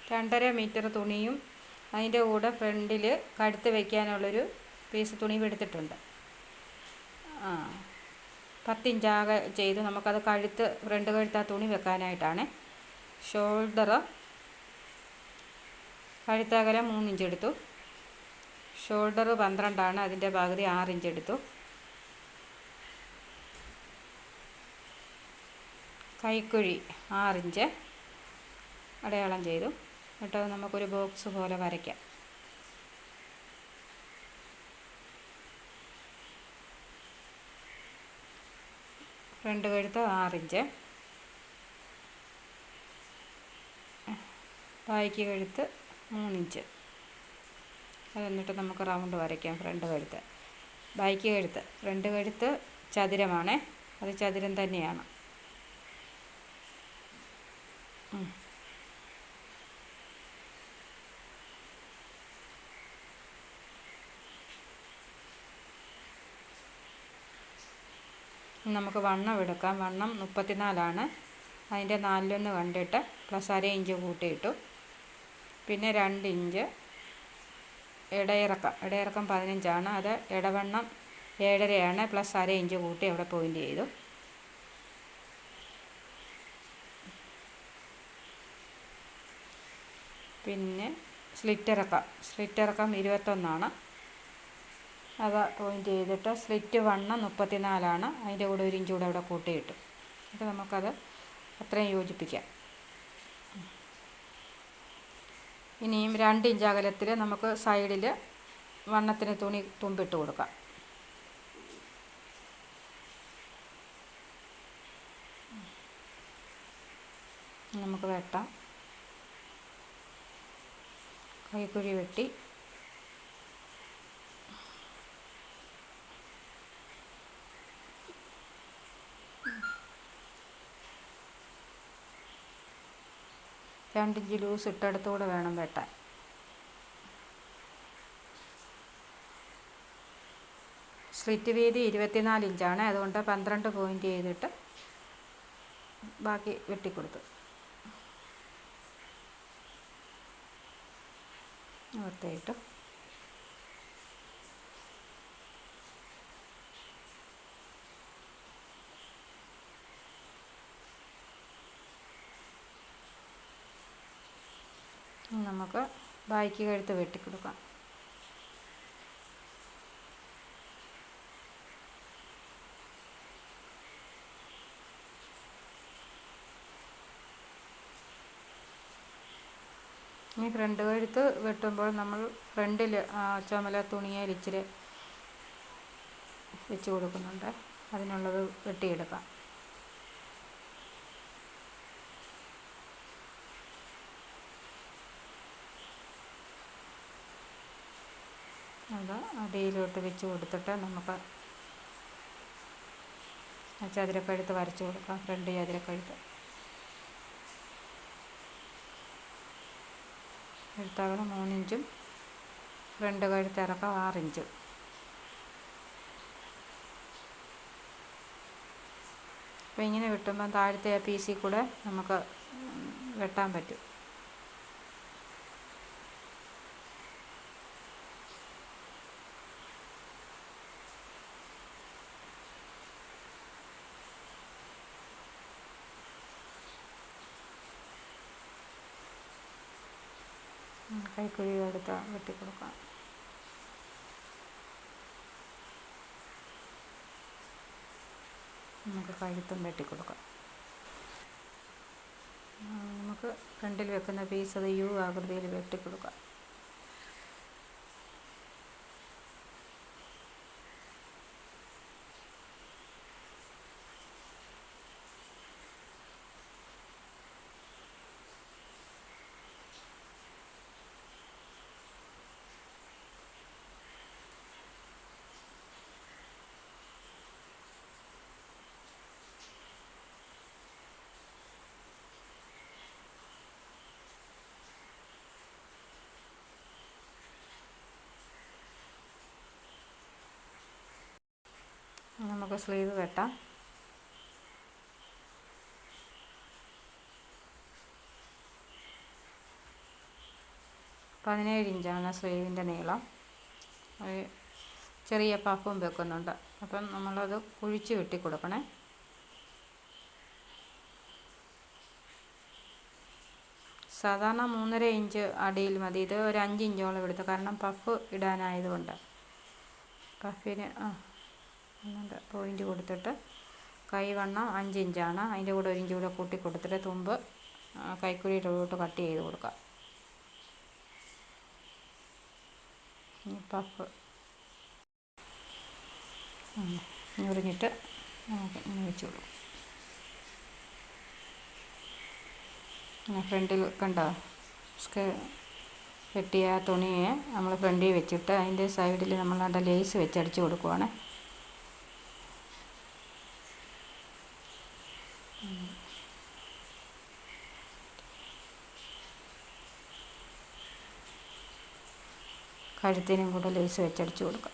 2.5 metre തുണിയും അതിൻ്റെ കൂടെ ഫ്രണ്ടിൽ കഴുത്ത് വയ്ക്കാനുള്ളൊരു പീസ് തുണിയും എടുത്തിട്ടുണ്ട്. 10 ഇഞ്ചാകെ ചെയ്ത് നമുക്കത് ഫ്രണ്ട് കഴുത്ത് ആ തുണി വെക്കാനായിട്ടാണ്. കഴുത്തകലം 3 ഇഞ്ച് എടുത്തു. ഷോൾഡർ 12 അതിൻ്റെ പകുതി 6 ഇഞ്ച് എടുത്തു. കൈക്കുഴി 6 ഇഞ്ച് അടയാളം ചെയ്തു. എന്നിട്ട് നമുക്കൊരു ബോക്സ് പോലെ വരയ്ക്കാം. ഫ്രണ്ട് കഴുത്ത് 6 ഇഞ്ച്, ബാക്ക് കഴുത്ത് 3 ഇഞ്ച്. എന്നിട്ട് നമുക്ക് റൗണ്ട് വരയ്ക്കാം. ഫ്രണ്ട് കഴുത്ത് ചതുരമാണ്, അത് ചതുരം തന്നെയാണ്. നമുക്ക് വണ്ണം എടുക്കാം. വണ്ണം 34 അതിൻ്റെ 4/1 കണ്ടിട്ട് പ്ലസ് ½ ഇഞ്ച് കൂട്ടിയിട്ടു. പിന്നെ 2 ഇഞ്ച് ഇടയിറക്കം 15 അത് ഇടവണ്ണം 7.5 പ്ലസ് ½ ഇഞ്ച് കൂട്ടി അവിടെ പോയിൻ്റ് ചെയ്തു. പിന്നെ സ്ലിറ്റിറക്കം 21 അത് പോയിൻ്റ് ചെയ്തിട്ട് സ്ലിറ്റ് വണ്ണം 34 അതിൻ്റെ കൂടെ 1 ഇഞ്ച് കൂടെ അവിടെ കൂട്ടിയിട്ടു. എന്നിട്ട് നമുക്കത് അത്രയും യോജിപ്പിക്കാം. ഇനിയും 2 ഇഞ്ച് അകലത്തിൽ നമുക്ക് സൈഡിൽ വണ്ണത്തിന് തുണി തുമ്പിട്ട് കൊടുക്കാം. നമുക്ക് വെട്ടാം. കൈക്കുഴി വെട്ടി രണ്ട് ഇഞ്ച് ലൂസ് ഇട്ടെടുത്തുകൂടെ വേണം വെട്ടാൻ. സ്ലിറ്റ് വീതി 24 ഇഞ്ചാണ്. അതുകൊണ്ട് 12 പോയിൻ്റ് ചെയ്തിട്ട് ബാക്കി വെട്ടിക്കൊടുത്തു. വൃത്തിയായിട്ട് നമുക്ക് ബാക്ക് കഴുത്ത് വെട്ടിക്കൊടുക്കാം. ഇനി ഫ്രണ്ട് കഴുത്ത് വെട്ടുമ്പോൾ നമ്മൾ ഫ്രണ്ടിൽ ചുമല തുണിയിൽ ഇച്ചിരി വെച്ച് കൊടുക്കുന്നുണ്ട്. അതിനുള്ളത് വെട്ടിയെടുക്കാം. അത് അടിയിലോട്ട് വെച്ച് കൊടുത്തിട്ട് നമുക്ക് ചതുരക്കഴുത്ത് വരച്ച് കൊടുക്കാം. ഫ്രണ്ട് ചതുരക്കഴുത്ത് കഴുത്തകലം 3 ഇഞ്ചും ഫ്രണ്ട് കഴുത്തിറക്കം 6 ഇഞ്ചും. അപ്പോൾ ഇങ്ങനെ വെട്ടുമ്പം താഴത്തെ ആ പീസിൽ കൂടെ നമുക്ക് വെട്ടാൻ പറ്റും. കൈക്കുഴി എടുത്ത് വെട്ടിക്കൊടുക്കാം. നമുക്ക് കഴുത്തും വെട്ടിക്കൊടുക്കാം. നമുക്ക് ഫ്രണ്ടിൽ വെക്കുന്ന പീസ് അത് യു ആകൃതിയിൽ വെട്ടിക്കൊടുക്കാം. നമുക്ക് സ്ലീവ് വെട്ടാം. 17 ഇഞ്ചാണ് സ്ലീവിൻ്റെ നീളം. ചെറിയ പഫും വെക്കുന്നുണ്ട്. അപ്പം നമ്മളത് കുഴിച്ച് വെട്ടി കൊടുക്കണേ. സാധാരണ 3.5 ഇഞ്ച് അടിയിൽ മതി. ഇത് ഒരു 5 ഇഞ്ചോളം എടുത്തു, കാരണം പഫ് ഇടാനായതുകൊണ്ട്. പഫിന് പോയിൻ്റ് കൊടുത്തിട്ട് കൈവണ്ണം 5 ഇഞ്ചാണ്. അതിൻ്റെ കൂടെ 1 ഇഞ്ച് കൂടെ കൂട്ടി കൊടുത്തിട്ട് തുമ്പ് കൈക്കുഴിയിലോട്ട് കട്ട് ചെയ്ത് കൊടുക്കാം. പഫ് ഞൊറിഞ്ഞിട്ട് നമുക്ക് ഇങ്ങനെ വെച്ച് കൊടുക്കും. ഫ്രണ്ടിൽ കണ്ടോ, വെട്ടിയ തുണിയെ നമ്മൾ ഫ്രണ്ടിൽ വെച്ചിട്ട് അതിൻ്റെ സൈഡിൽ നമ്മൾ ലേസ് വെച്ച് അടിച്ച് കൊടുക്കുവാണ്. കഴുത്തിനും കൂടെ ലേസ് വെച്ചടിച്ച് കൊടുക്കാം.